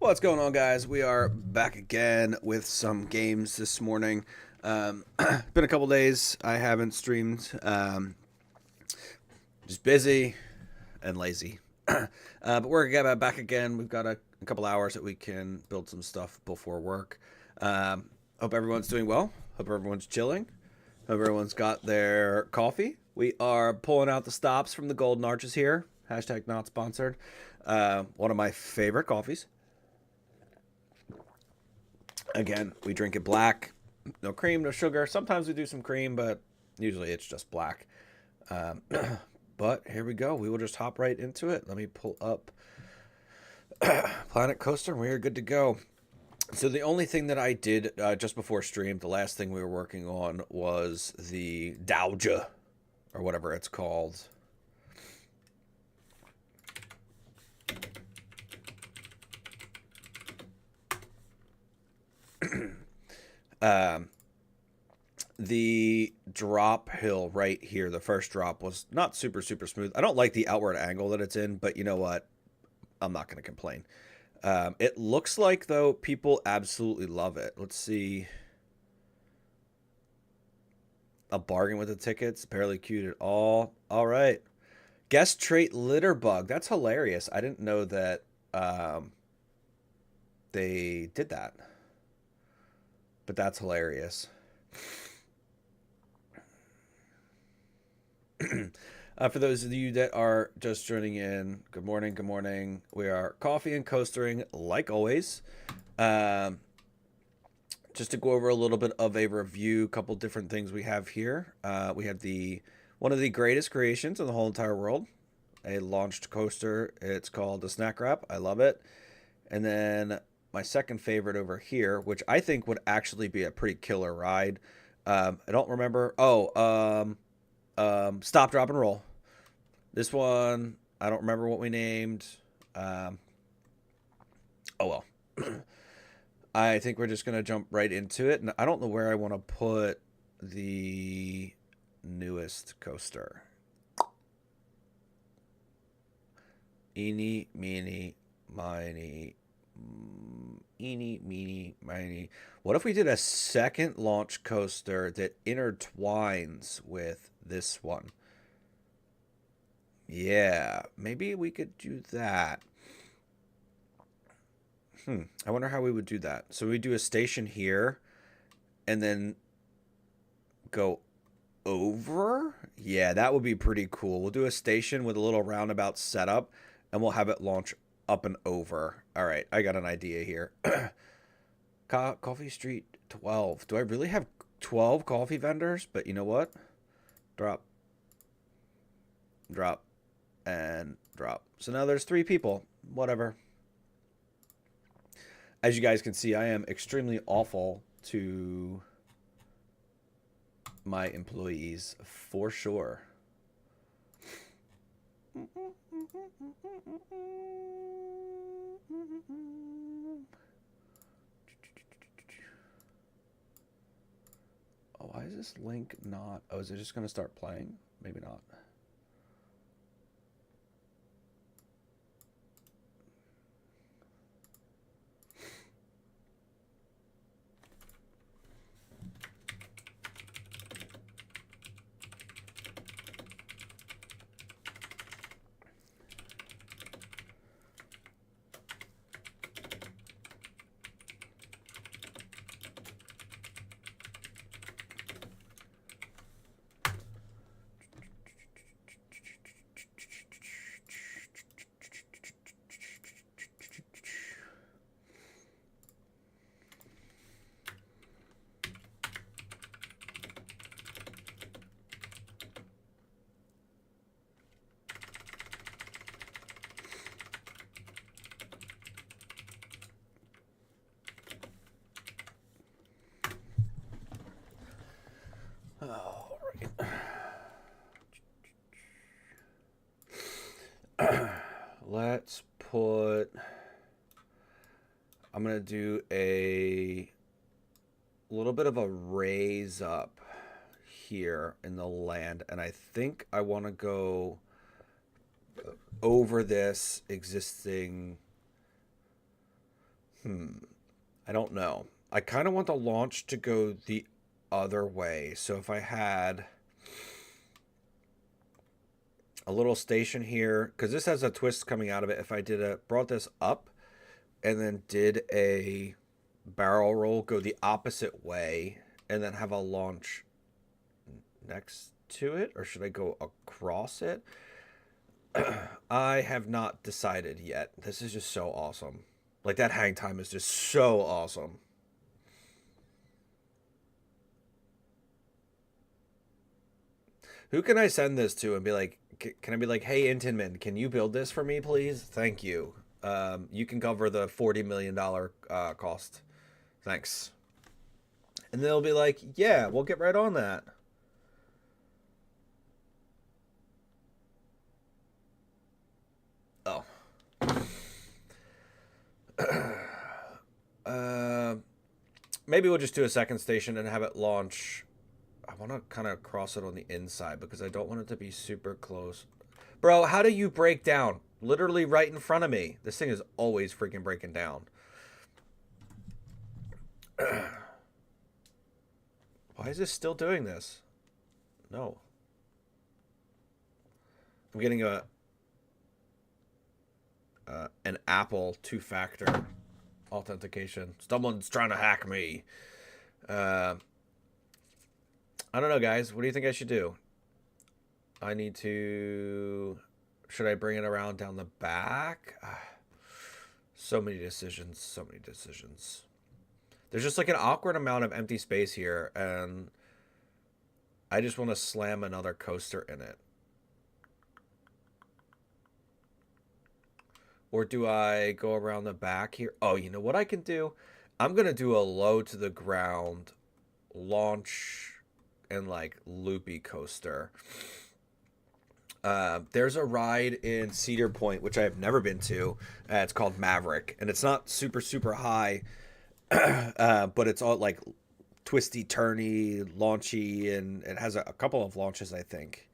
What's going on, guys? We are back again with some games this morning. Been a couple days. I haven't streamed. Just busy and lazy. But we're back again. We've got a couple hours that we can build some stuff before work. Hope everyone's doing well. Hope everyone's chilling. Hope everyone's got their coffee. We are pulling out the stops from the Golden Arches here. Hashtag not sponsored. One of my favorite coffees. Again, we drink it black, no cream, no sugar. Sometimes we do some cream, but usually it's just black. But here we go. We will just hop right into it. Let me pull up Planet Coaster, and we are good to go. So the only thing that I did just before stream, the last thing we were working on was the Dowager, or whatever it's called. The drop hill right here, the first drop, was not super smooth. I don't like the outward angle that it's in, but you know what? I'm not going to complain. It looks like, though, people absolutely love it. Let's see. A bargain with the tickets. Barely cute at all. All right. Guest trait litter bug. That's hilarious. I didn't know that they did that. But that's hilarious. For those of you that are just joining in, good morning, good morning. We are coffee and coastering, like always. Just to go over a little bit of a review, a couple different things we have here. We have one of the greatest creations in the whole entire world, a launched coaster. It's called the Snack Wrap. I love it. And then my second favorite over here, which I think would actually be a pretty killer ride. I don't remember. Stop, drop, and roll. This one, I don't remember what we named. Oh well. I think we're just going to jump right into it. And I don't know where I want to put the newest coaster. Eeny, meeny, miny. Eeny, meeny, miny. What if we did a second launch coaster that intertwines with this one? Yeah, maybe we could do that. I wonder how we would do that. So we do a station here and then go over? Yeah, that would be pretty cool. We'll do a station with a little roundabout setup and we'll have it launch up and over. All right, I got an idea here. Coffee Street 12. Do I really have 12 coffee vendors? But you know what? Drop, drop, and drop. So now there's 3 people. Whatever. As you guys can see, I am extremely awful to my employees, for sure. Oh, why is this link not? Oh, is it just going to start playing? Maybe not. All right. Let's put... I'm going to do a little bit of a raise up here in the land. And I think I want to go over this existing I don't know. I kind of want the launch to go the other way. So if I had a little station here, because this has a twist coming out of it. If I brought this up and then did a barrel roll, go the opposite way, and then have a launch next to it, or should I go across it? I have not decided yet. This is just so awesome. Like that hang time is just so awesome. Who can I send this to and be like, can I be like, hey, Intinman, can you build this for me, please? Thank you. You can cover the $40 million cost. Thanks. And they'll be like, yeah, we'll get right on that. Oh. uh, maybe we'll just do a second station and have it launch. I want to kind of cross it on the inside because I don't want it to be super close. Bro, how do you break down? Literally right in front of me. This thing is always freaking breaking down. Why is this still doing this? No. I'm getting an Apple two-factor authentication. Someone's trying to hack me. I don't know, guys. What do you think I should do? I need to... Should I bring it around down the back? So many decisions. So many decisions. There's just like an awkward amount of empty space here, and I just want to slam another coaster in it. Or do I go around the back here? Oh, you know what I can do? I'm going to do a low to the ground launch and like loopy coaster. There's a ride in Cedar Point, which I have never been to. It's called Maverick, and it's not super, super high, but it's all like twisty, turny, launchy, and it has a couple of launches, I think.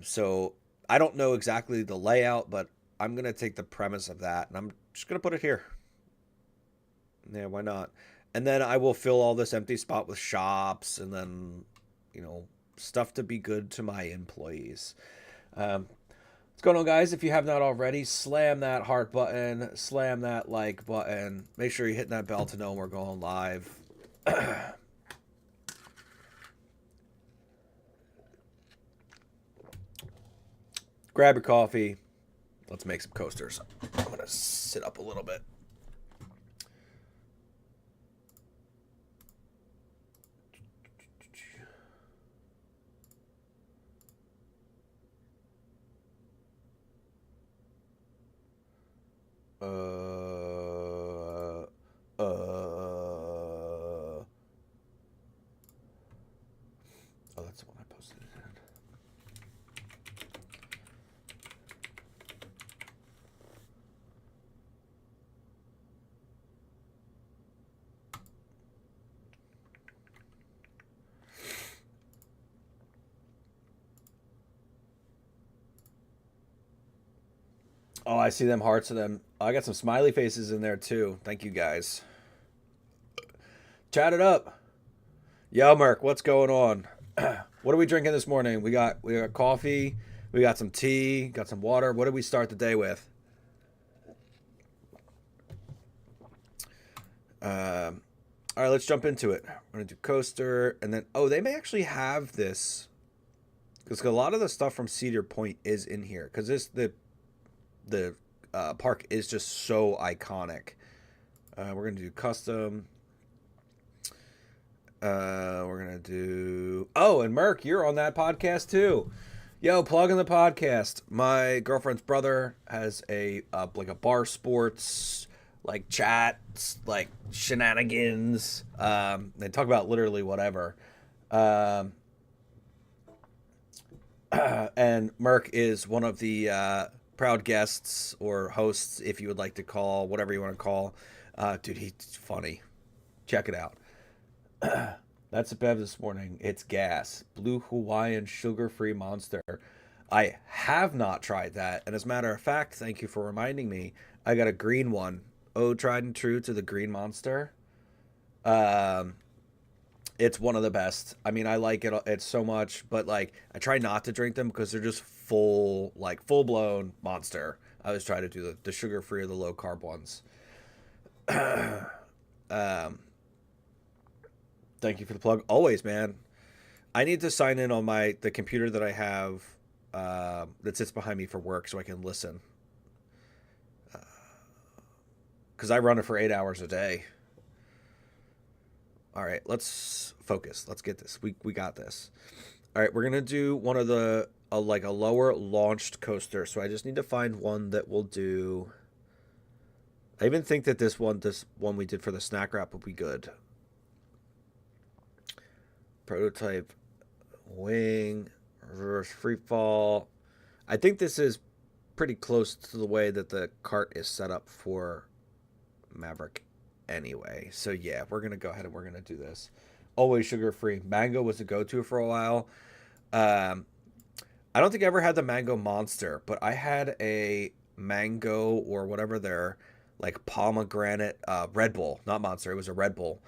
So I don't know exactly the layout, but I'm going to take the premise of that, and I'm just going to put it here. Yeah, why not? And then I will fill all this empty spot with shops and then, you know, stuff to be good to my employees. What's going on, guys? If you have not already, slam that heart button, slam that like button. Make sure you're hitting that bell to know when we're going live. Grab your coffee. Let's make some coasters. I'm going to sit up a little bit. Oh, that's the one I posted it Oh, I see them hearts of them. I got some smiley faces in there too. Thank you guys. Chat it up. Yo, Merc, what's going on? What are we drinking this morning? We got coffee, we got some tea, got some water. What did we start the day with? All right, let's jump into it. We're gonna do coaster, and then they may actually have this because a lot of the stuff from Cedar Point is in here because the park is just so iconic. We're gonna do custom. We're gonna do. Oh, and Merc, you're on that podcast too. Yo, plug in the podcast. My girlfriend's brother has a like a bar sports like chats, like shenanigans. They talk about literally whatever. And Merc is one of the proud guests or hosts, if you would like to call, whatever you want to call. Dude, he's funny. Check it out. That's a bev this morning. It's gas. Blue Hawaiian sugar-free monster. I have not tried that. And as a matter of fact, thank you for reminding me, I got a green one tried and true to the Green Monster. Um, it's one of the best. I mean, I like it so much, but like I try not to drink them because they're just full blown monster. I always try to do the sugar free or the low carb ones. um, thank you for the plug. Always, man. I need to sign in on the computer that I have that sits behind me for work so I can listen. Because I run it for 8 hours a day. All right, let's focus. Let's get this. We got this. All right, we're gonna do one of the like a lower launched coaster. So I just need to find one that will do. I even think that this one we did for the snack wrap would be good. Prototype wing, reverse free fall. I think this is pretty close to the way that the cart is set up for Maverick anyway. So yeah, we're gonna go ahead and we're gonna do this. Always sugar free. Mango was a go-to for a while. I don't think I ever had the mango monster, but I had a mango or whatever their like pomegranate Red Bull, not monster. It was a Red Bull.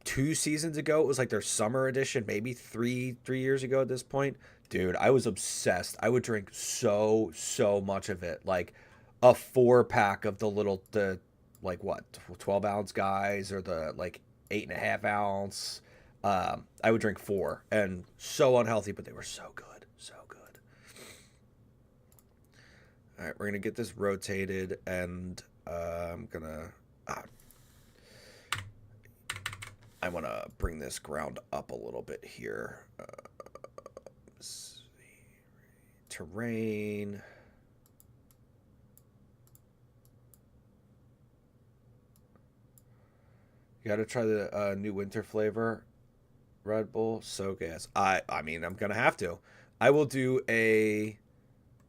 2 seasons ago, it was like their summer edition, maybe three years ago at this point. Dude, I was obsessed. I would drink so much of it, like a 4 pack of the like what 12-ounce guys or the like 8.5 ounce. I would drink 4 and so unhealthy, but they were so good, so good. All right, we're gonna get this rotated, and I'm gonna. I want to bring this ground up a little bit here. Terrain. You got to try the new winter flavor, Red Bull. So gas. I mean, I'm gonna have to. I will do a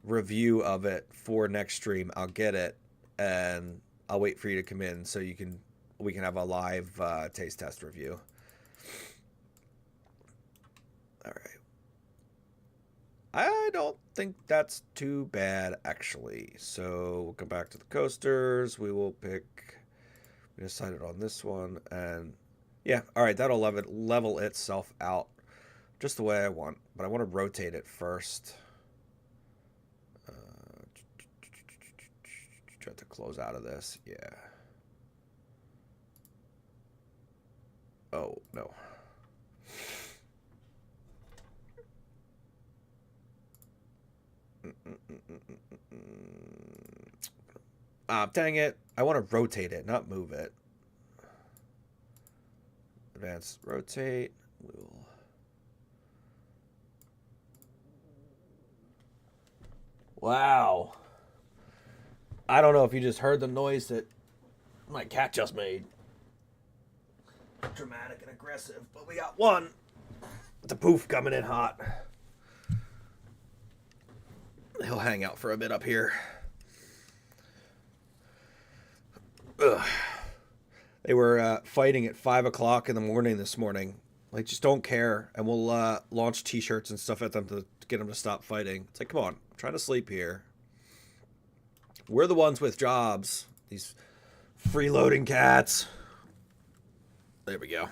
review of it for next stream. I'll get it, and I'll wait for you to come in so we can have a live taste test review. All right. I don't think that's too bad, actually. So we'll come back to the coasters. We will pick. We decided on this one, and yeah, all right. That'll level itself out just the way I want, but I want to rotate it first. Try to close out of this. Yeah. Oh, no. Dang it. I want to rotate it, not move it. Advance, rotate. We'll... Wow. I don't know if you just heard the noise that my cat just made. Dramatic and aggressive, but we got one. The poof coming in hot. He'll hang out for a bit up here. Ugh. They were fighting at 5 o'clock in the morning this morning. Like, just don't care, and we'll launch T-shirts and stuff at them to get them to stop fighting. It's like, come on, I'm trying to sleep here. We're the ones with jobs. These freeloading cats. There we go.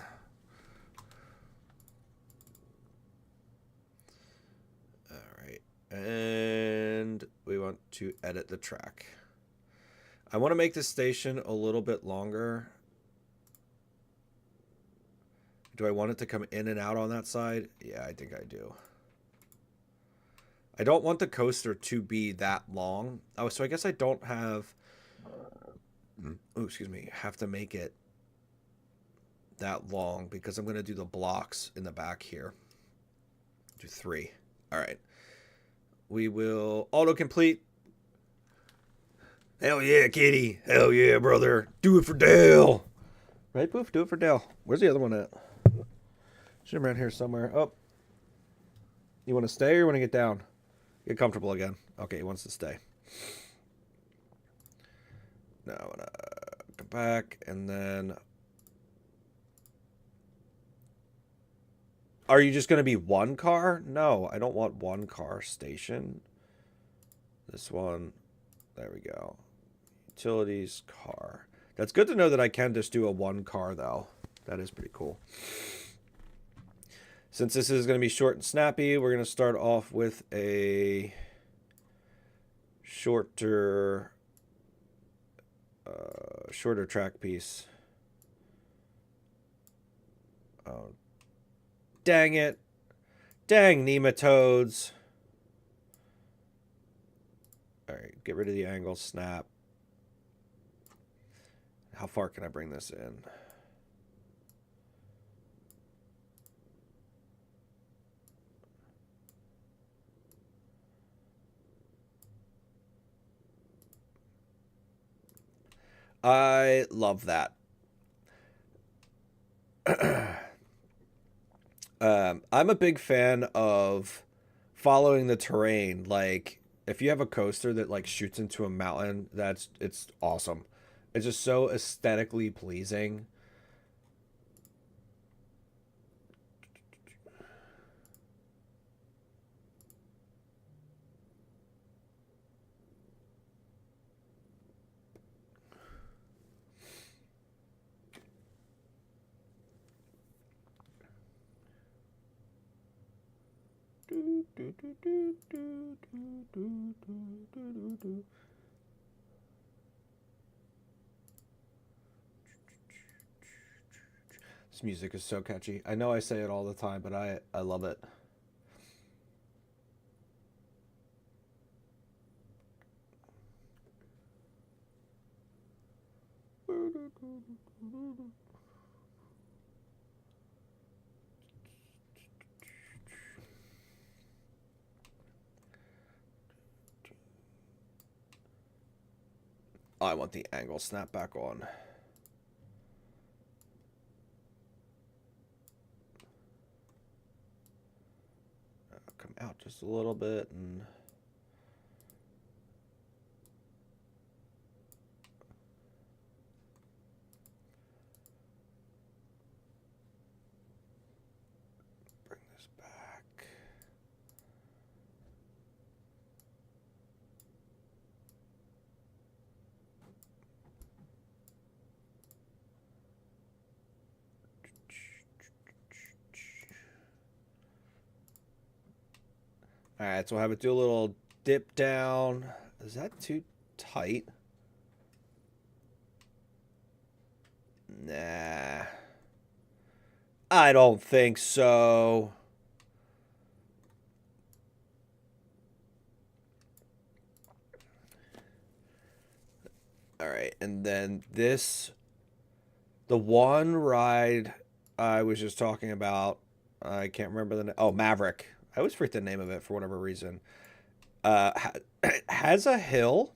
All right. And we want to edit the track. I want to make this station a little bit longer. Do I want it to come in and out on that side? Yeah, I think I do. I don't want the coaster to be that long. Oh, so I guess I don't have... Oh, excuse me. Have to make it that long because I'm going to do the blocks in the back here. Do 3. All right. We will autocomplete. Hell yeah, kitty. Hell yeah, brother. Do it for Dale. Right, Poof? Do it for Dale. Where's the other one at? Should have around here somewhere. Oh. You want to stay or you want to get down? Get comfortable again. Okay, he wants to stay. Now I'm going to come back and then... Are you just going to be one car? No, I don't want one car station. This one. There we go. Utilities, car. That's good to know that I can just do a one car, though. That is pretty cool. Since this is going to be short and snappy, we're going to start off with a shorter track piece. Oh, dang it. Dang nematodes. All right, get rid of the angle snap. How far can I bring this in? I love that. I'm a big fan of following the terrain. Like, if you have a coaster that like shoots into a mountain, it's awesome. It's just so aesthetically pleasing. This music is so catchy. I know I say it all the time, but I love it. I want the angle snap back on. Come out just a little bit and bring this back. All right, so we'll have it do a little dip down. Is that too tight? Nah. I don't think so. All right, and then this, the one ride I was just talking about, I can't remember the name. Oh, Maverick. I always forget the name of it for whatever reason. Has a hill,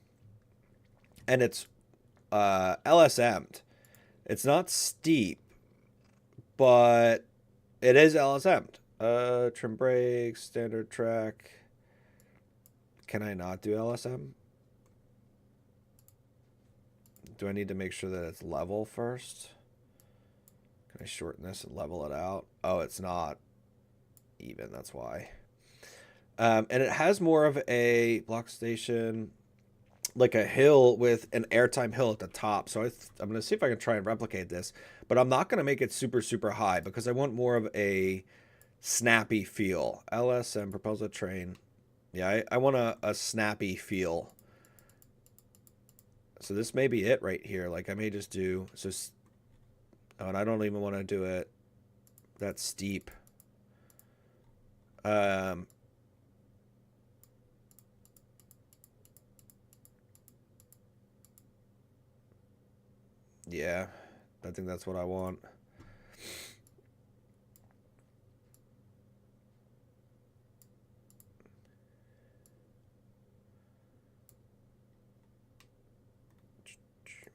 and it's LSM'd. It's not steep, but it is LSM'd. Trim brakes, standard track. Can I not do LSM? Do I need to make sure that it's level first? Can I shorten this and level it out? Oh, it's not even. That's why. And it has more of a block station, like a hill with an airtime hill at the top. So I'm going to see if I can try and replicate this. But I'm not going to make it super, super high because I want more of a snappy feel. LSM, proposal train. Yeah, I want a snappy feel. So this may be it right here. Like I may just do... Oh, and I don't even want to do it that steep. Yeah, I think that's what I want.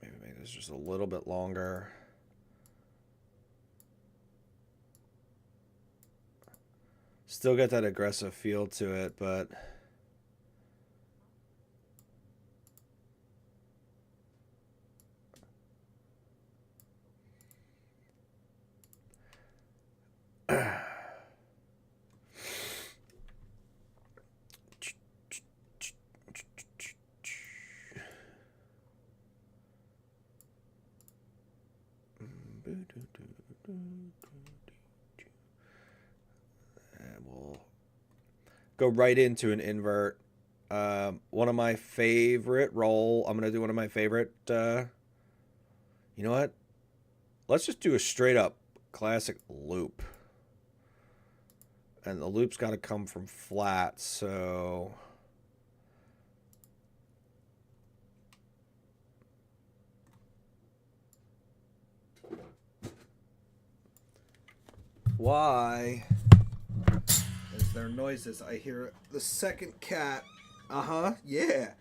Maybe make this just a little bit longer. Still got that aggressive feel to it, but... And we'll go right into an invert. One of my favorite roll. I'm gonna do one of my favorite. You know what? Let's just do a straight up classic loop. And the loop's got to come from flat, so why is there noises? I hear the second cat. Yeah.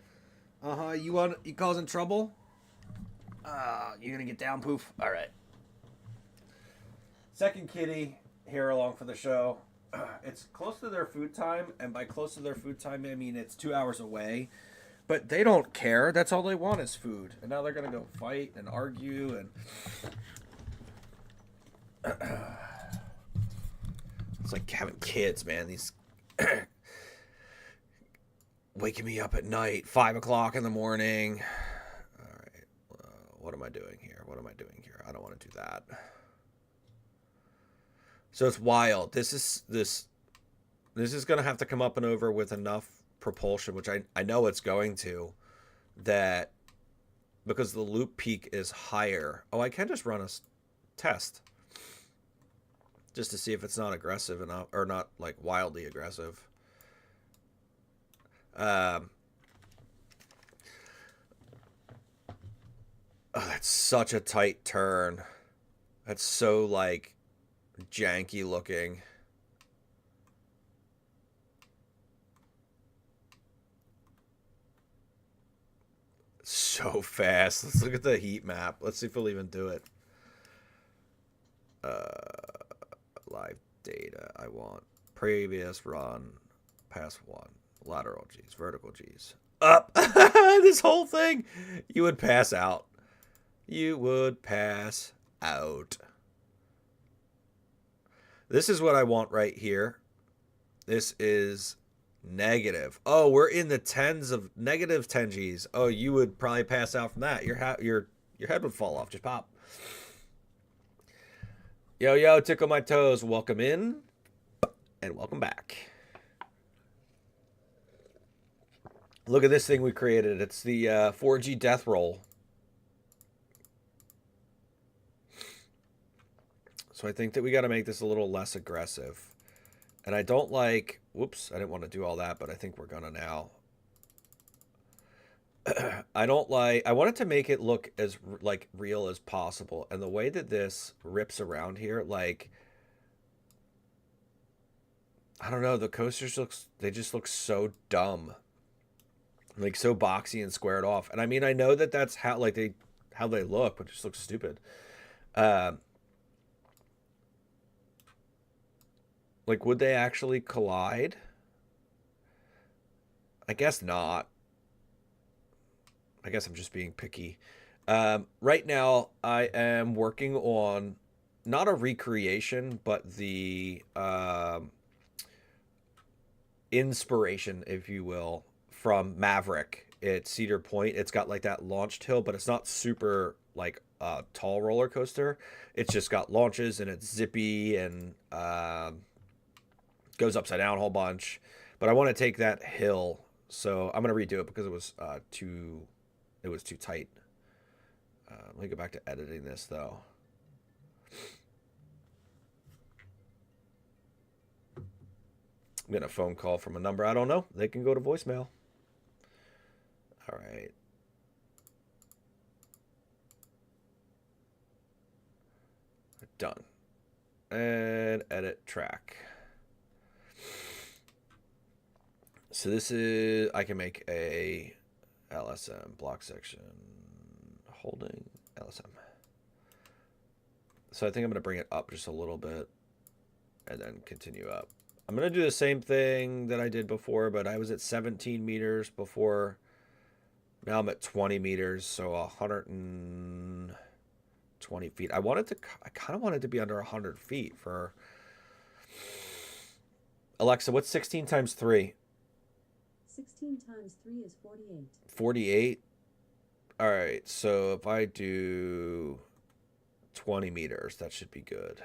You causing trouble? You gonna get down, Poof? All right. Second kitty here along for the show. It's close to their food time, and by close to their food time, I mean it's 2 hours away. But they don't care. That's all they want is food. And now they're gonna go fight and argue and it's like having kids, man. These waking me up at night, 5 o'clock in the morning. All right, what am I doing here? I don't want to do that. So it's wild. This is gonna have to come up and over with enough propulsion, which I know it's going to, that because the loop peak is higher. Oh, I can just run a test just to see if it's not aggressive enough or not like wildly aggressive. Oh, that's such a tight turn. That's so like janky looking. So fast. Let's look at the heat map. Let's see if we'll even do it. Live data. I want previous run, pass one, lateral G's, vertical G's. Up. This whole thing. You would pass out. You would pass out. This is what I want right here. This is negative. Oh, we're in the tens of negative 10 G's. Oh, you would probably pass out from that. Your head would fall off. Just pop. Yo, tickle my toes. Welcome in and welcome back. Look at this thing we created. It's the 4G death roll. So I think that we got to make this a little less aggressive. And I don't like... Whoops, I didn't want to do all that, but I think we're going to now. I don't like... I wanted to make it look as like real as possible. And the way that this rips around here, like... I don't know, the coasters they just look so dumb. Like so boxy and squared off. And I mean, I know that that's how they look, but it just looks stupid. Like, would they actually collide? I guess not. I guess I'm just being picky. Right now, I am working on not a recreation, but the inspiration, if you will, from Maverick at Cedar Point. It's got like that launched hill, but it's not super like a tall roller coaster. It's just got launches and it's zippy and goes upside down a whole bunch. But I want to take that hill, so I'm gonna redo it because it was too tight. Let me go back to editing this though. I'm getting a phone call from a number I don't know. They can go to voicemail. All right. Done. And edit track. So this is, I can make a LSM block section holding LSM. So I think I'm going to bring it up just a little bit and then continue up. I'm going to do the same thing that I did before, but I was at 17 meters before. Now I'm at 20 meters, so 120 feet. I kind of wanted to be under 100 feet for... Alexa, what's 16 times 3? 16 times 3 is 48. 48? All right, so if I do 20 meters. That should be good.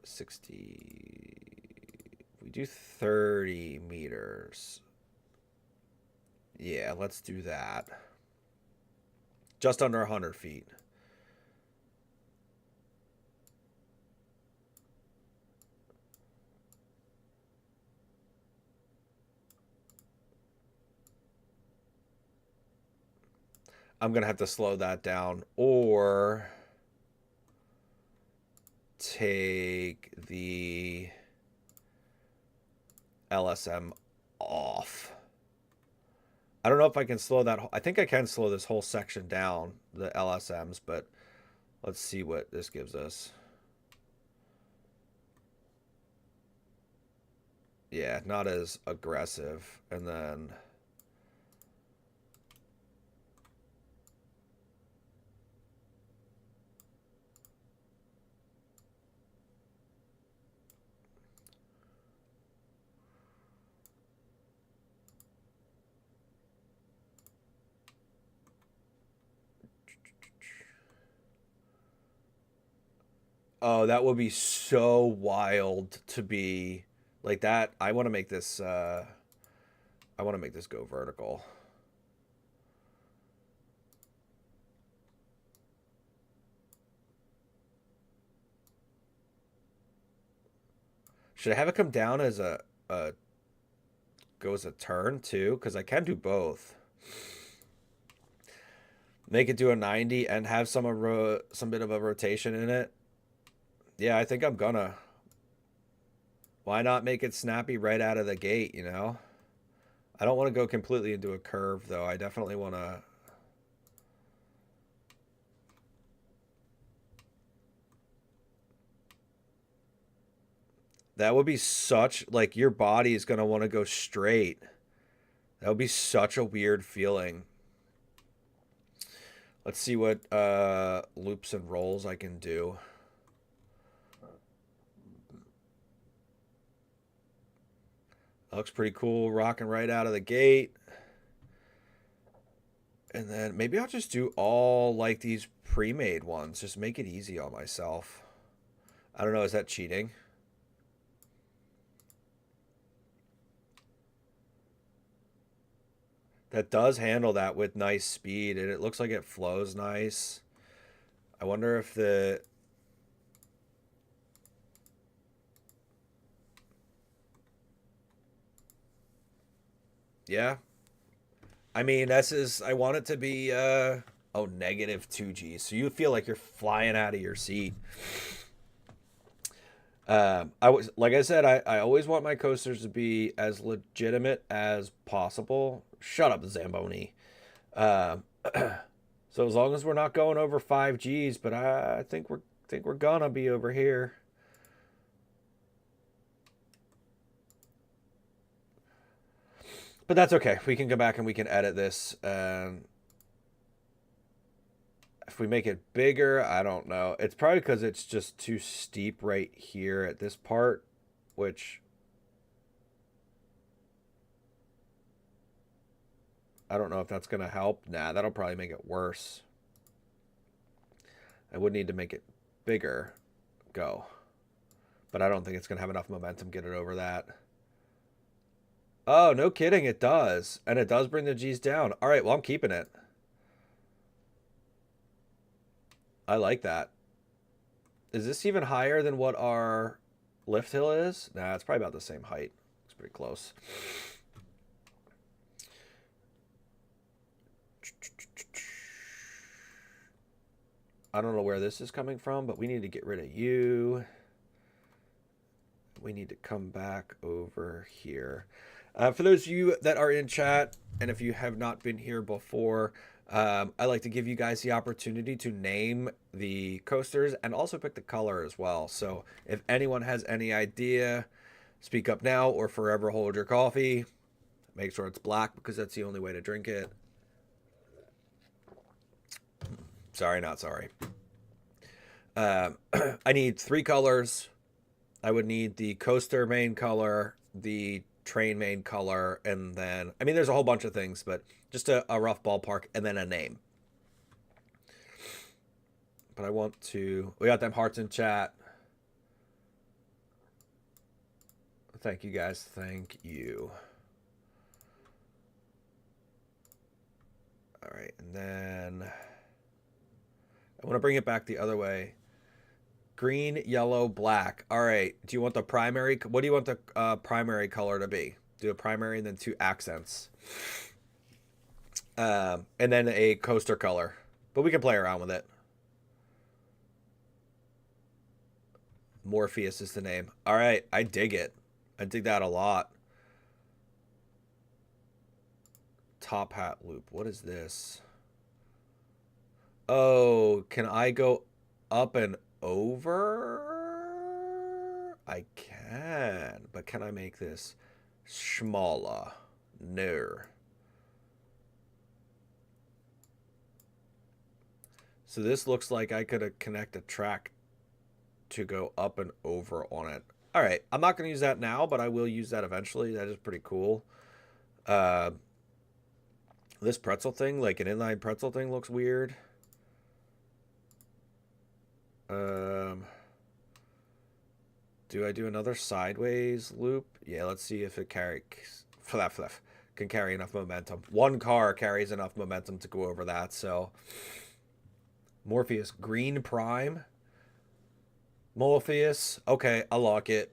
60. We do 30 meters. Yeah, let's do that. Just under 100 feet. I'm going to have to slow that down or take the LSM off. I don't know if I can slow that. I think I can slow this whole section down, the LSMs, but let's see what this gives us. Yeah, not as aggressive. And then oh, that would be so wild to be like that. I want to make this I want to make this go vertical. Should I have it come down as a go as a turn too? Because I can do both. Make it do a 90 and have some bit of a rotation in it. Yeah, I think I'm gonna. Why not make it snappy right out of the gate, you know? I don't want to go completely into a curve, though. I definitely want to... That would be such... Like, your body is going to want to go straight. That would be such a weird feeling. Let's see what loops and rolls I can do. That looks pretty cool, rocking right out of the gate. And then maybe I'll just do all like these pre-made ones. Just make it easy on myself. I don't know, is that cheating? That does handle that with nice speed, and it looks like it flows nice. I wonder if the... Yeah. I mean, this is... I want it to be, oh, negative 2G. So you feel like you're flying out of your seat. I was like I said, I always want my coasters to be as legitimate as possible. Shut up, Zamboni. Um, so as long as we're not going over 5Gs, but I think we're gonna be over here. But that's okay. We can go back and we can edit this. And if we make it bigger, I don't know. It's probably because it's just too steep right here at this part, which I don't know if that's going to help. Nah, that'll probably make it worse. I would need to make it bigger. Go. But I don't think it's going to have enough momentum to get it over that. Oh, no kidding. It does. And it does bring the G's down. All right, well, I'm keeping it. I like that. Is this even higher than what our lift hill is? Nah, it's probably about the same height. It's pretty close. I don't know where this is coming from, but we need to get rid of you. We need to come back over here. For those of you that are in chat, and if you have not been here before, I like to give you guys the opportunity to name the coasters and also pick the color as well. So if anyone has any idea, speak up now or forever hold your coffee. Make sure it's black because that's the only way to drink it. Sorry, not sorry. I need 3 colors. I would need the coaster main color, the train main color, and then, I mean, there's a whole bunch of things, but just a rough ballpark, and then a name. But I want to... We got them hearts in chat. Thank you, guys. Thank you. All right, and then... I want to bring it back the other way. Green, yellow, black. All right. Do you want the primary? What do you want the primary color to be? Do a primary and then 2 accents. And then a coaster color. But we can play around with it. Morpheus is the name. All right. I dig it. I dig that a lot. Top hat loop. What is this? Oh, can I go up and over? I can. But can I make this smaller? No. So this looks like I could connect a track to go up and over on it. All right, I'm not going to use that now, but I will use that eventually. That is pretty cool. This pretzel thing, like an inline pretzel thing, looks weird. Do I do another sideways loop? Yeah, let's see if it can carry enough momentum. One car carries enough momentum to go over that, so... Morpheus, green prime. Morpheus. Okay, I lock it.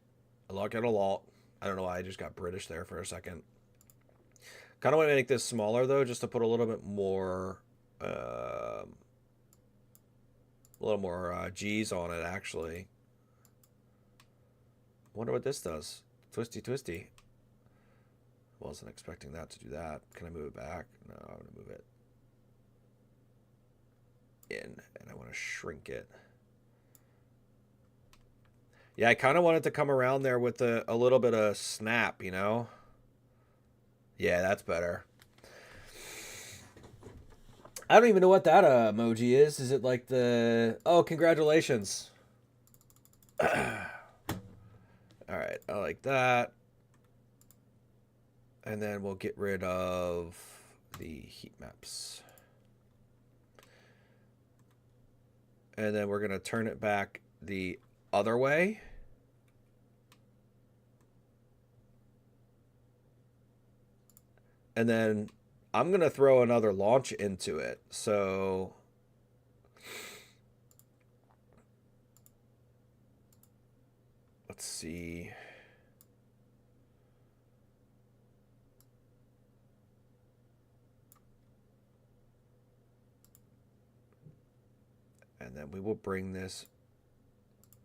I lock it a lot. I don't know why I just got British there for a second. Kind of want to make this smaller, though, just to put a little bit more... G's on it, actually. Wonder what this does. Twisty, twisty. Wasn't expecting that to do that. Can I move it back? No, I'm going to move it in, and I want to shrink it. Yeah, I kind of wanted to come around there with a little bit of snap, you know? Yeah, that's better. I don't even know what that emoji is. Is it like the... Oh, congratulations. All right, I like that. And then we'll get rid of the heat maps. And then we're going to turn it back the other way. And then I'm going to throw another launch into it. So let's see. And then we will bring this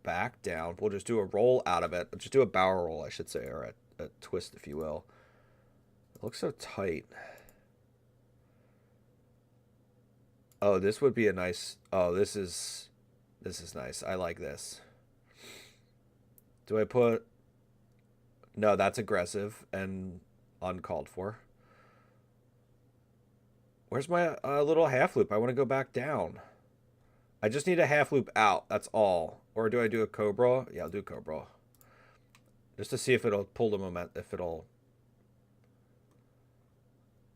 back down. We'll just do a roll out of it. Just do a barrel roll, I should say, or a twist, if you will. It looks so tight. Oh, this would be a nice... Oh, this is nice. I like this. Do I put... No, that's aggressive and uncalled for. Where's my little half loop? I want to go back down. I just need a half loop out. That's all. Or do I do a Cobra? Yeah, I'll do Cobra. Just to see if it'll pull the moment. If it'll...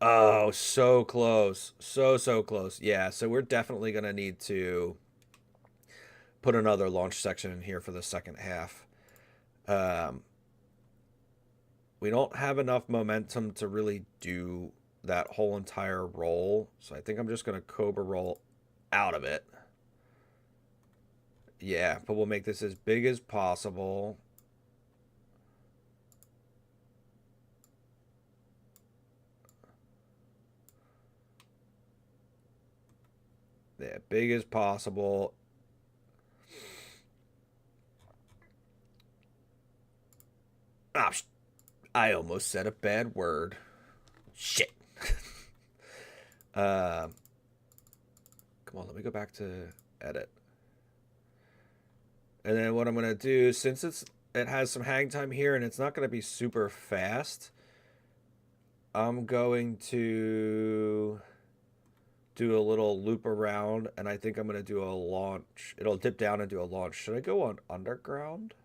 Oh, so close. So close. Yeah, so we're definitely going to need to put another launch section in here for the second half. We don't have enough momentum to really do that whole entire roll. So I think I'm just going to Cobra roll out of it. Yeah, but we'll make this as big as possible. Yeah, big as possible. Ah, I almost said a bad word. Shit. Come on, let me go back to edit. And then what I'm going to do, since it has some hang time here and it's not going to be super fast, I'm going to do a little loop around, and I think I'm going to do a launch. It'll dip down and do a launch. Should I go on underground?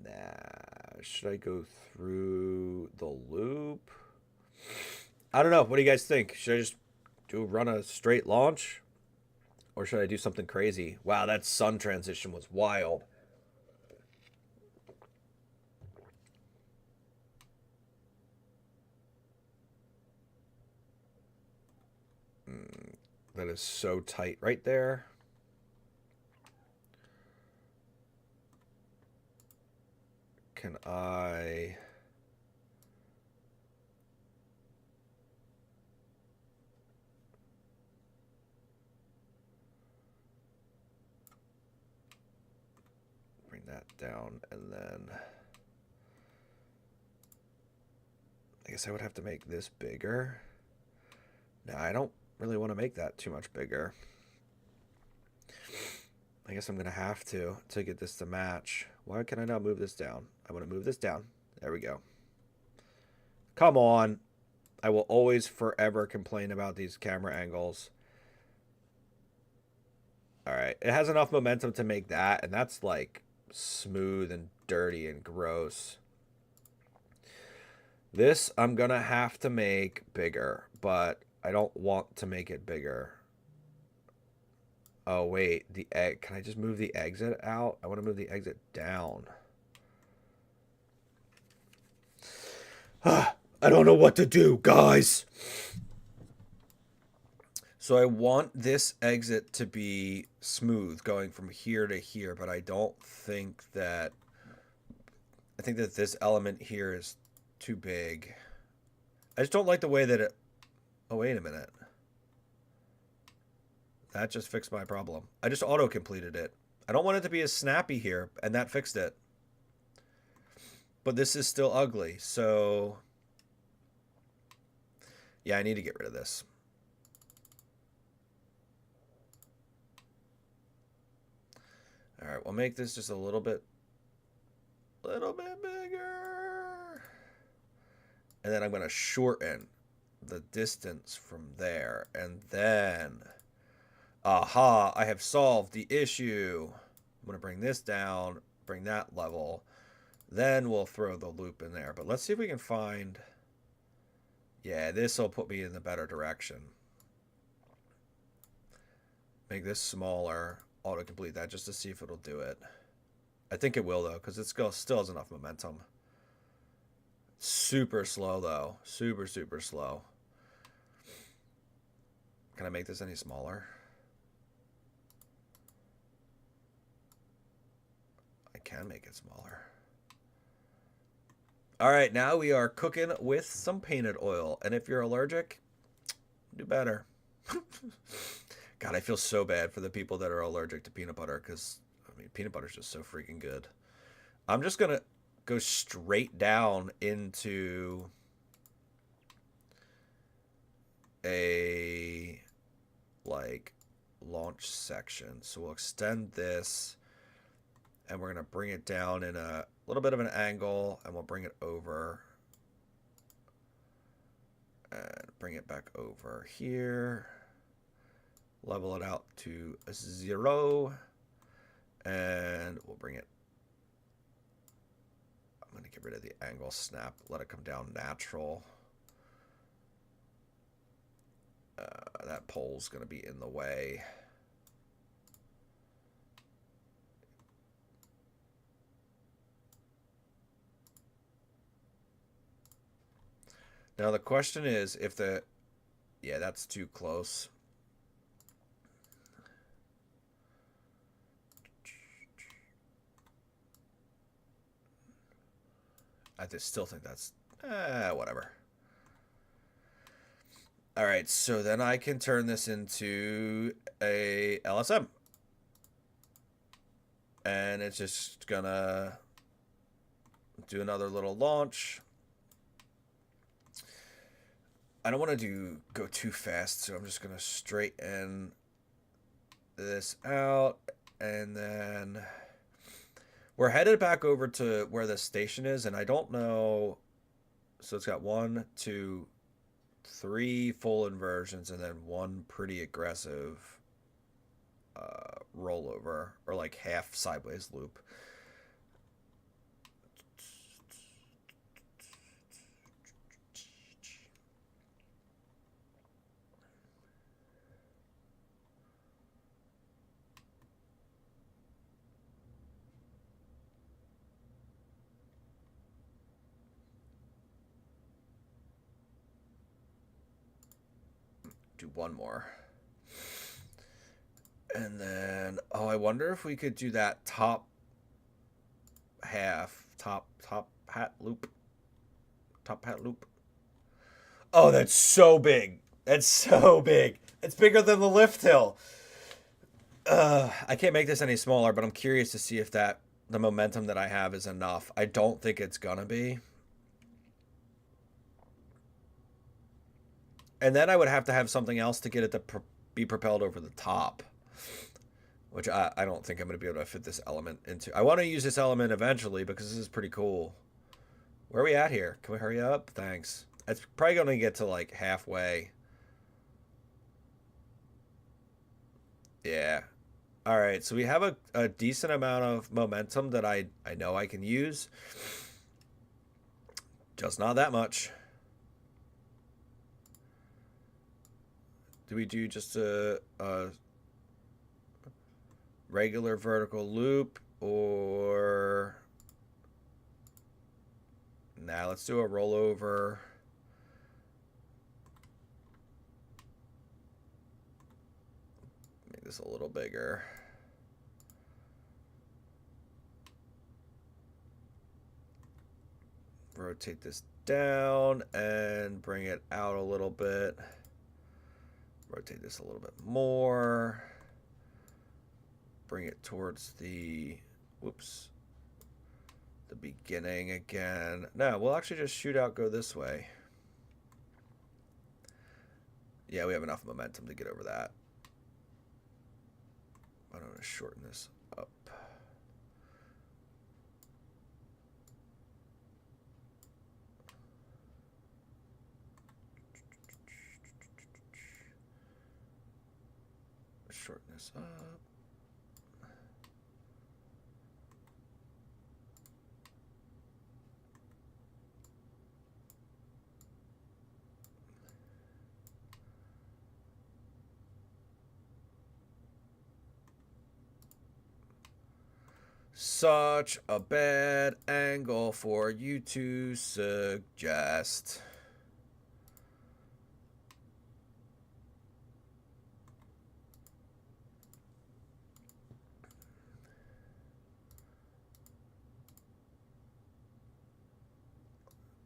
Nah. Should I go through the loop? I don't know. What do you guys think? Should I just run a straight launch? Or should I do something crazy? Wow, that sun transition was wild. That is so tight right there. Can I... bring that down, and then... I guess I would have to make this bigger. No, I don't really want to make that too much bigger. I guess I'm going to have to get this to match. Why can I not move this down? I want to move this down. There we go. Come on. I will always forever complain about these camera angles. All right. It has enough momentum to make that, and that's like smooth and dirty and gross. This I'm going to have to make bigger, but I don't want to make it bigger. Oh, wait. The egg. Can I just move the exit out? I want to move the exit down. I don't know what to do, guys. So I want this exit to be smooth going from here to here, but I don't think that... I think that this element here is too big. I just don't like the way that it... Oh, wait a minute. That just fixed my problem. I just auto-completed it. I don't want it to be as snappy here, and that fixed it. But this is still ugly, so... Yeah, I need to get rid of this. Alright, we'll make this just a little bit bigger. And then I'm going to shorten the distance from there. And then... Aha, I have solved the issue. I'm going to bring this down, bring that level. Then we'll throw the loop in there. But let's see if we can find... Yeah, this will put me in the better direction. Make this smaller. Autocomplete that just to see if it'll do it. I think it will, though, because it still has enough momentum. Super slow, though. Super, super slow. Can I make this any smaller? I can make it smaller. All right, now we are cooking with some painted oil. And if you're allergic, do better. God, I feel so bad for the people that are allergic to peanut butter because, I mean, peanut butter is just so freaking good. I'm just going to go straight down into a, like, launch section. So we'll extend this, and we're going to bring it down in a little bit of an angle, and we'll bring it over. And bring it back over here. Level it out to 0. And we'll bring it... I'm going to get rid of the angle snap. Let it come down natural. That pole's going to be in the way. Now the question is if the... Yeah, that's too close. I just still think that's... whatever. Alright, so then I can turn this into a LSM. And it's just gonna do another little launch. I don't want to go too fast, so I'm just going to straighten this out. And then we're headed back over to where the station is, and I don't know. So it's got 1, 2, 3 full inversions, and then 1 pretty aggressive rollover, or like half sideways loop. do one more. And then, oh, I wonder if we could do that top half, top hat loop. Top hat loop. Oh, that's so big. That's so big. It's bigger than the lift hill. I can't make this any smaller, but I'm curious to see if the momentum that I have is enough. I don't think it's gonna be. And then I would have to have something else to get it to be propelled over the top, which I don't think I'm going to be able to fit this element into. I want to use this element eventually because this is pretty cool. Where are we at here? Can we hurry up? Thanks. It's probably going to get to like halfway. Yeah. All right. So we have a decent amount of momentum that I know I can use. Just not that much. Do we do just a regular vertical loop or... Nah, let's do a rollover. Make this a little bigger. Rotate this down and bring it out a little bit. Rotate this a little bit more. Bring it towards the, whoops, the beginning again. No, we'll actually just shoot out, go this way. Yeah, we have enough momentum to get over that. I'm going to shorten this up. Shorten this up. Such a bad angle for you to suggest.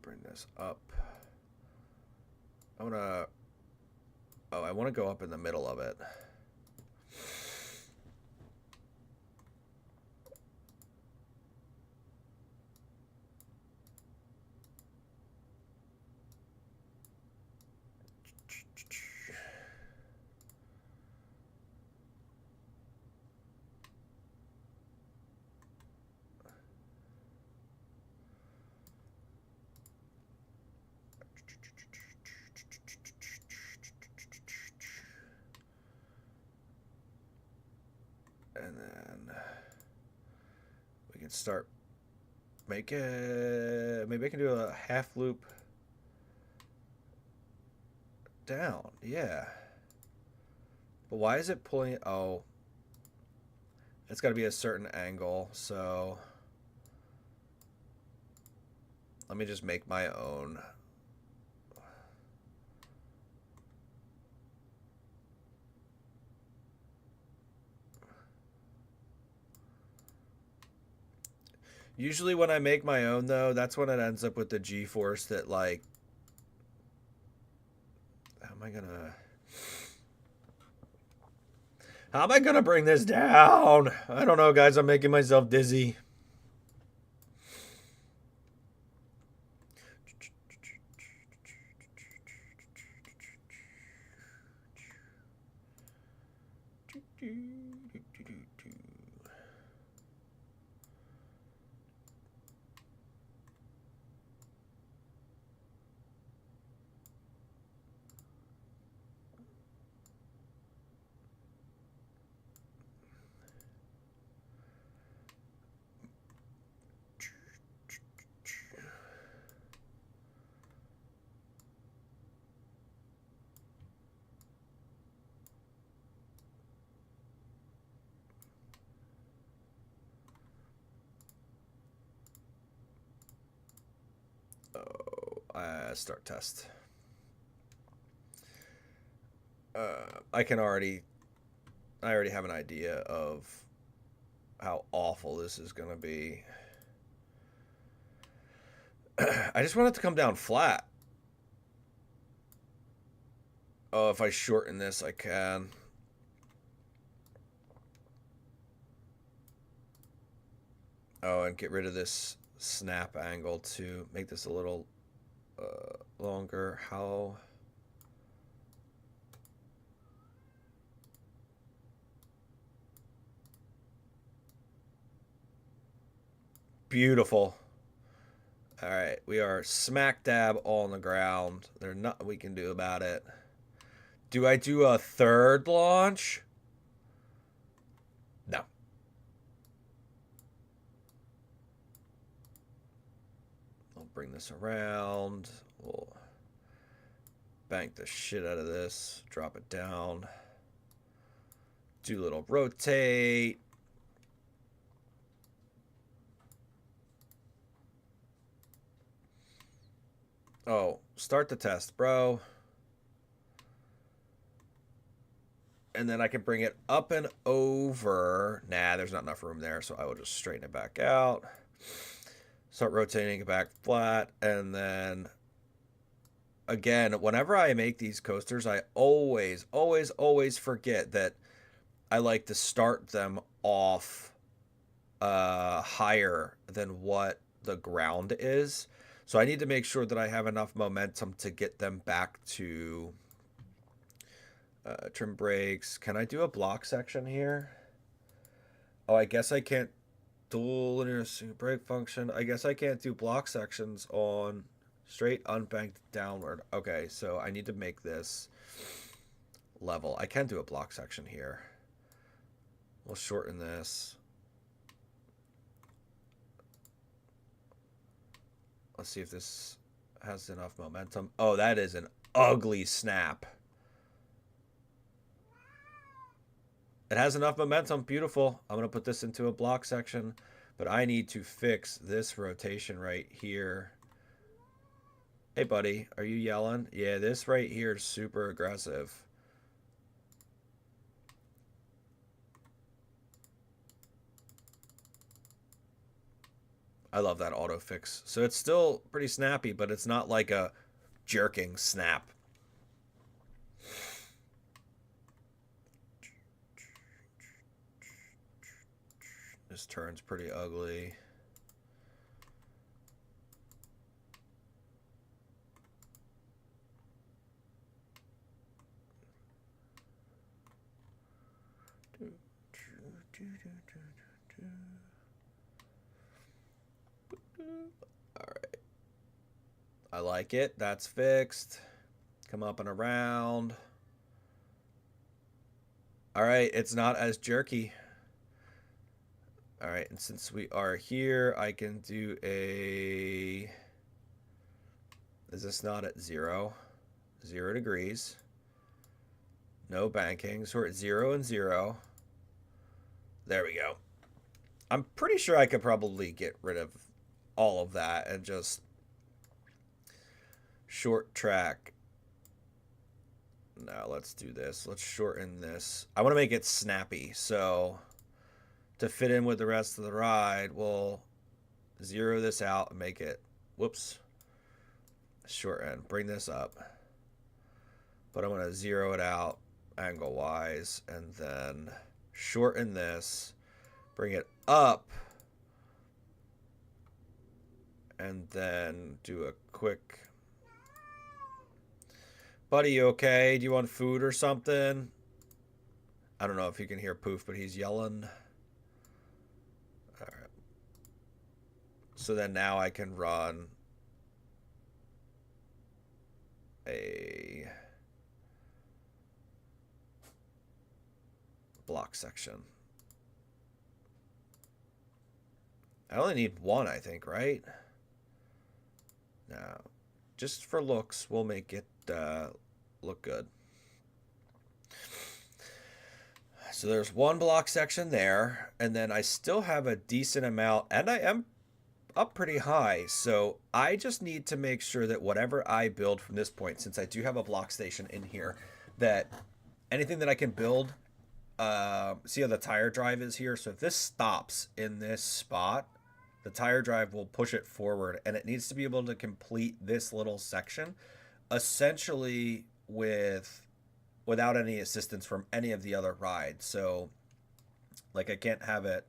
Bring this up. I want to... Oh, I want to go up in the middle of it. And then we can start maybe I can do a half loop down. Yeah. But why is it pulling? Oh, it's got to be a certain angle. So let me just make my own. Usually when I make my own, though, that's when it ends up with the G-force that, like... How am I gonna bring this down? I don't know, guys. I'm making myself dizzy. Start test. I already have an idea of how awful this is going to be. I just want it to come down flat. Oh, if I shorten this, I can. Oh, and get rid of this snap angle to make this a little longer. How? Beautiful. All right, we are smack dab on the ground. There's nothing we can do about it. Do I do a third launch? No. I'll bring this around. We'll bank the shit out of this. Drop it down. Do a little rotate. Oh, start the test, bro. And then I can bring it up and over. Nah, there's not enough room there, so I will just straighten it back out. Start rotating it back flat, and then again, whenever I make these coasters, I always, always, always forget that I like to start them off higher than what the ground is. So I need to make sure that I have enough momentum to get them back to trim brakes. Can I do a block section here? Oh, I guess I can't dual linear brake function. I guess I can't do block sections on straight unbanked downward. Okay, so I need to make this level. I can do a block section here. We'll shorten this. Let's see if this has enough momentum. Oh, that is an ugly snap. It has enough momentum. Beautiful. I'm going to put this into a block section, but I need to fix this rotation right here. Hey, buddy, are you yelling? Yeah, this right here is super aggressive. I love that auto fix. So it's still pretty snappy, but it's not like a jerking snap. This turn's pretty ugly. All right. I like it. That's fixed. Come up and around. All right. It's not as jerky. All right. And since we are here, I can do a... Is this not at 0? 0 degrees. No banking. So we're at 0 and 0. There we go. I'm pretty sure I could probably get rid of all of that and just short track. Now let's do this. Let's shorten this. I want to make it snappy. So to fit in with the rest of the ride, we'll zero this out and make it, whoops, shorten. Bring this up. But I'm going to zero it out angle wise and then shorten this. Bring it up. And then do a quick... Buddy, you okay? Do you want food or something? I don't know if you can hear Poof, but he's yelling. All right. So then now I can run a block section. I only need one, I think, right? Now, just for looks, we'll make it look good. So there's one block section there, and then I still have a decent amount, and I am up pretty high, so I just need to make sure that whatever I build from this point, since I do have a block station in here, that anything that I can build. See how the tire drive is here? So if this stops in this spot, the tire drive will push it forward, and it needs to be able to complete this little section essentially without any assistance from any of the other rides. So like I can't have it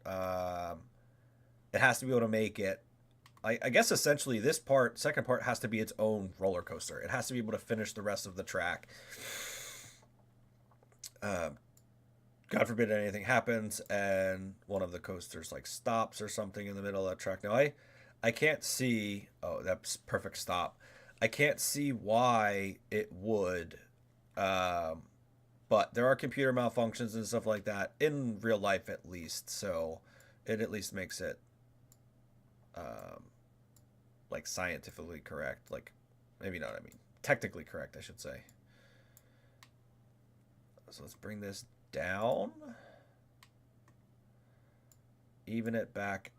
it has to be able to make it. I guess essentially this part, second part, has to be its own roller coaster. It has to be able to finish the rest of the track. God forbid anything happens and one of the coasters like stops or something in the middle of the track. Now I can't see. Oh, that's perfect stop. I can't see why it would, but there are computer malfunctions and stuff like that in real life at least. So it at least makes it um, like scientifically correct. Like maybe not. I mean technically correct, I should say. So let's bring this down, even it back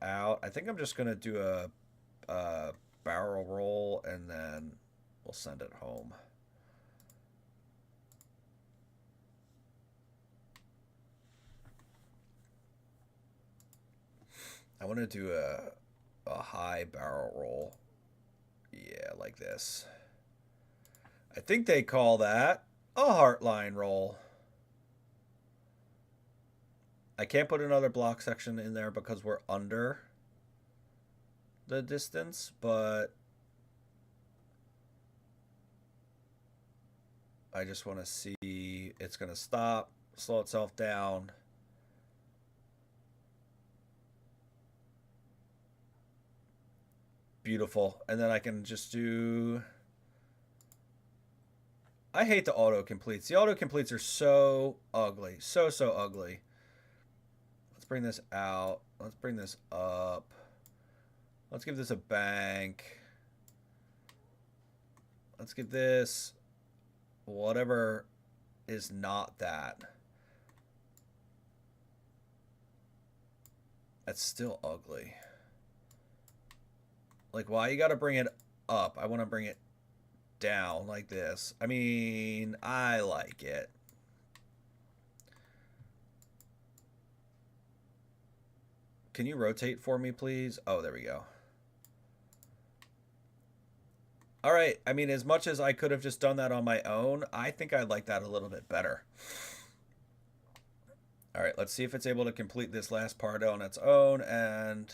out. I think I'm just gonna do a barrel roll and then we'll send it home. I want to do a high barrel roll. Yeah, like this. I think they call that a heartline roll. I can't put another block section in there because we're under the distance, but I just want to see it's going to stop, slow itself down. Beautiful. And then I can just do... I hate the auto-completes. The auto-completes are so ugly. So ugly. Let's bring this out. Let's bring this up. Let's give this a bank. Let's give this whatever is not that. That's still ugly. Like, why you gotta bring it up? I want to bring it down like this. I mean, I like it. Can you rotate for me, please? Oh, there we go. All right. I mean, as much as I could have just done that on my own, I think I like that a little bit better. All right, let's see if it's able to complete this last part on its own. And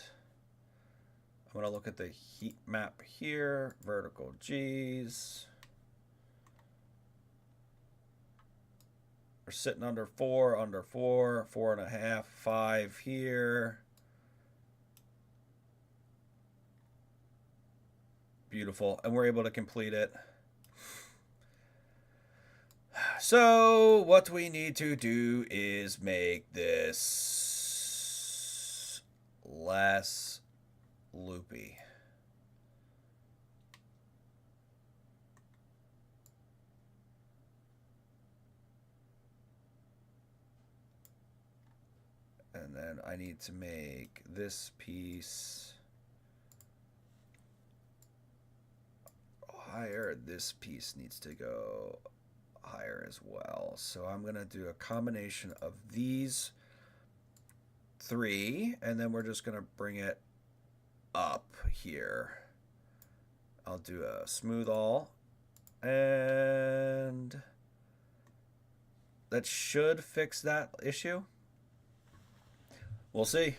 I'm going to look at the heat map here. Vertical G's. We're sitting under 4, 4.5, 5 here. Beautiful. And we're able to complete it. So what we need to do is make this less loopy. And then I need to make this piece higher. This piece needs to go higher as well. So I'm going to do a combination of these 3, and then we're just going to bring it up here. I'll do a smooth all, and that should fix that issue. We'll see.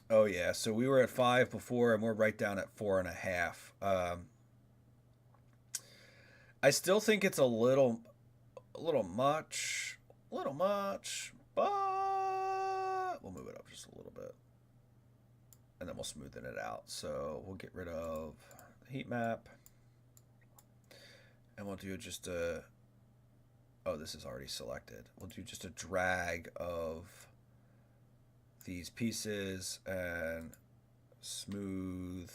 Oh yeah, so we were at 5 before, and we're right down at 4.5. I still think it's a little much, but we'll move it up just a little bit, and then we'll smoothen it out. So we'll get rid of the heat map, and we'll do just a. Oh, this is already selected. We'll do just a drag of these pieces and smooth.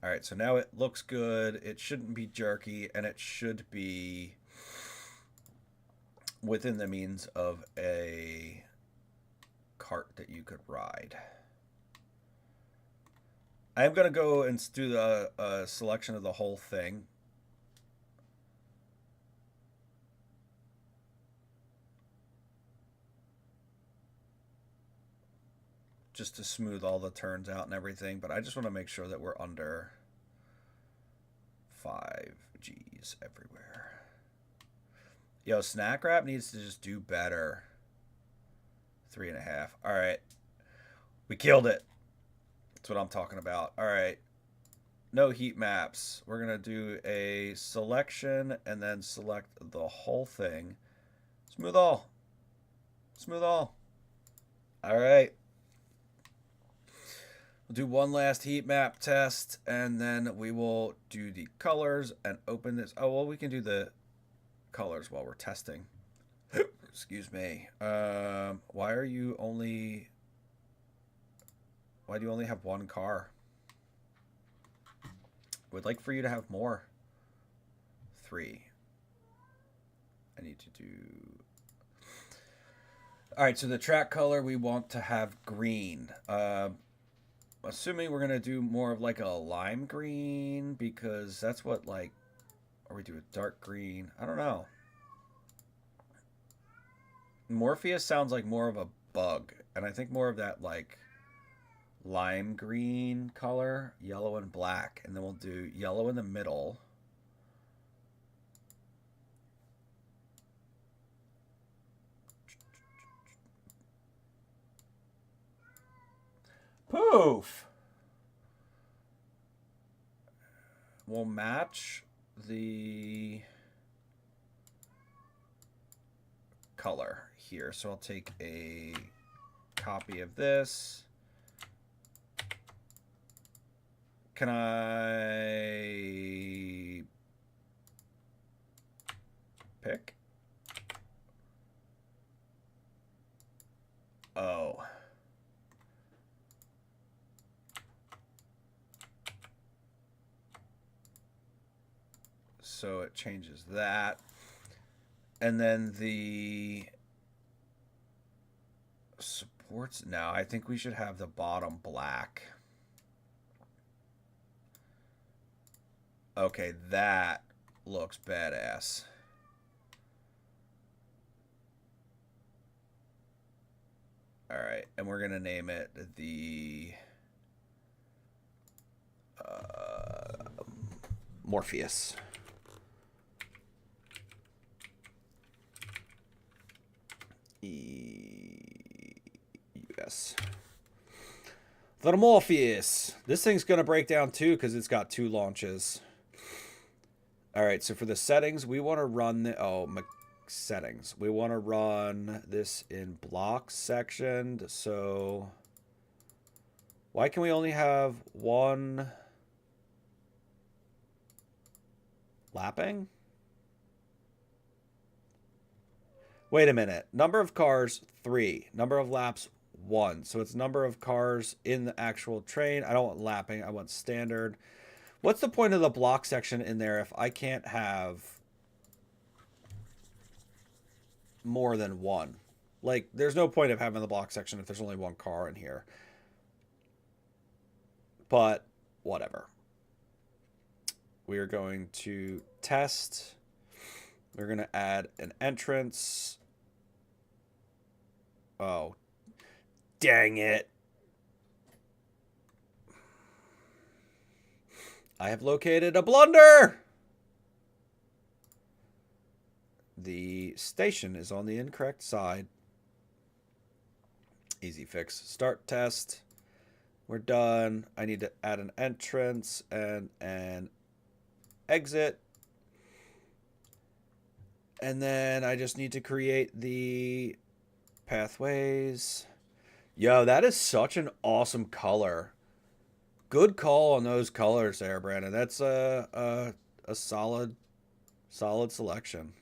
All right, so now it looks good. It shouldn't be jerky, and it should be within the means of a cart that you could ride. I am going to go and do the selection of the whole thing. Just to smooth all the turns out and everything, but I just want to make sure that we're under 5 G's everywhere. Yo, snack wrap needs to just do better. 3.5. All right. We killed it. That's what I'm talking about. All right. No heat maps. We're going to do a selection and then select the whole thing. Smooth all. Smooth all. All right. We'll do one last heat map test, and then we will do the colors and open this. Oh, well, we can do the colors while we're testing. Excuse me. Why do you only have one car? Would like for you to have more. 3. I need to do... All right, so the track color we want to have green. Assuming we're going to do more of like a lime green, because that's what, like, or we do a dark green. I don't know. Morpheus sounds like more of a bug, and I think more of that, like, lime green color, yellow and black, and then we'll do yellow in the middle. Poof! We'll match the color here. So I'll take a copy of this. Can I pick? Oh. So it changes that. And then the supports. Now, I think we should have the bottom black. Okay, that looks badass. All right, and we're gonna name it the Morpheus. Yes. The Morpheus. This thing's gonna break down too because it's got 2 launches. All right, so for the settings, we want to run the settings. We want to run this in blocks sectioned. So why can we only have 1 lapping? Wait a minute. Number of cars 3. Number of laps 1. So it's number of cars in the actual train. I don't want lapping. I want standard. What's the point of the block section in there if I can't have more than 1? Like, there's no point of having the block section if there's only 1 car in here. But whatever. We are going to test. We're going to add an entrance. Oh, dang it. I have located a blunder. The station is on the incorrect side. Easy fix. Start test. We're done. I need to add an entrance and an exit. And then I just need to create the pathways. Yo, that is such an awesome color. Good call on those colors there, Brandon. That's a solid selection.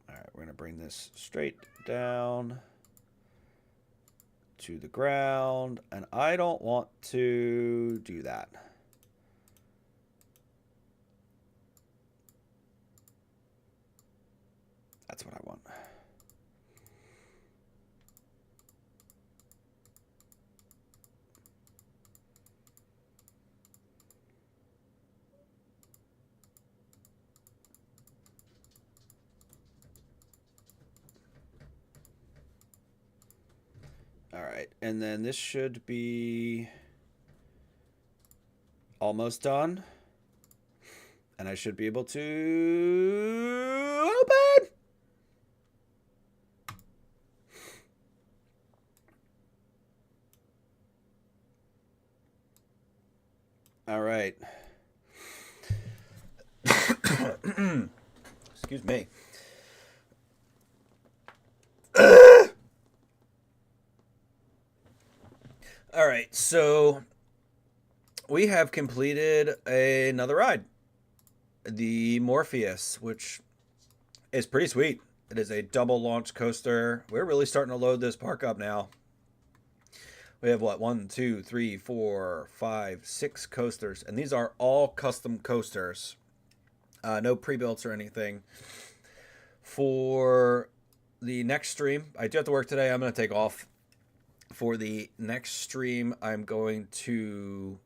All right, we're going to bring this straight down to the ground, and I don't want to do that. That's what I want. All right, and then this should be almost done. And I should be able to open. All right. Excuse me. All right, so we have completed another ride, the Morpheus, which is pretty sweet. It is a double launch coaster. We're really starting to load this park up now. We have what, 1, 2, 3, 4, 5, 6 coasters, and these are all custom coasters. No pre-builts or anything. For the next stream, I do have to work today. I'm going to take off. For the next stream, I'm going to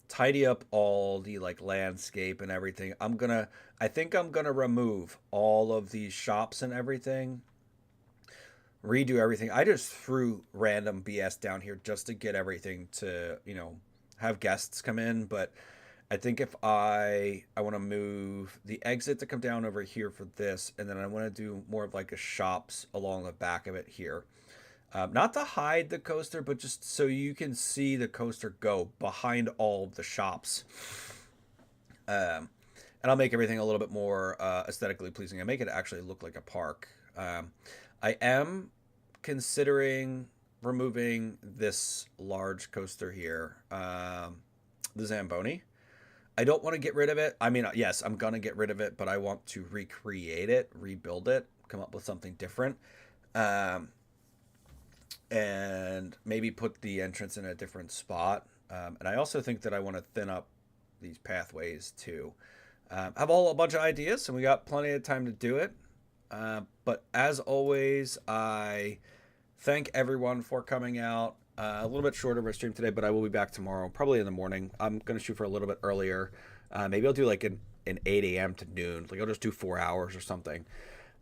tidy up all the like landscape and everything. I think I'm gonna remove all of these shops and everything, redo everything. I just threw random BS down here just to get everything to, have guests come in. But I think if I want to move the exit to come down over here for this, and then I want to do more of like a shops along the back of it here. Not to hide the coaster, but just so you can see the coaster go behind all of the shops. And I'll make everything a little bit more aesthetically pleasing. I make it actually look like a park. I am considering removing this large coaster here, the Zamboni. I don't want to get rid of it. I mean, yes, I'm going to get rid of it, but I want to recreate it, rebuild it, come up with something different. And maybe put the entrance in a different spot. And I also think that I want to thin up these pathways too. I have a bunch of ideas, and we got plenty of time to do it. But as always, I thank everyone for coming out. A little bit shorter of a stream today, but I will be back tomorrow, probably in the morning. I'm going to shoot for a little bit earlier. Maybe I'll do like an 8 a.m. to noon. Like I'll just do 4 hours or something.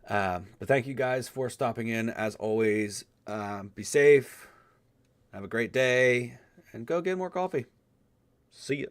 But thank you guys for stopping in. As always, be safe, have a great day, and go get more coffee. See ya.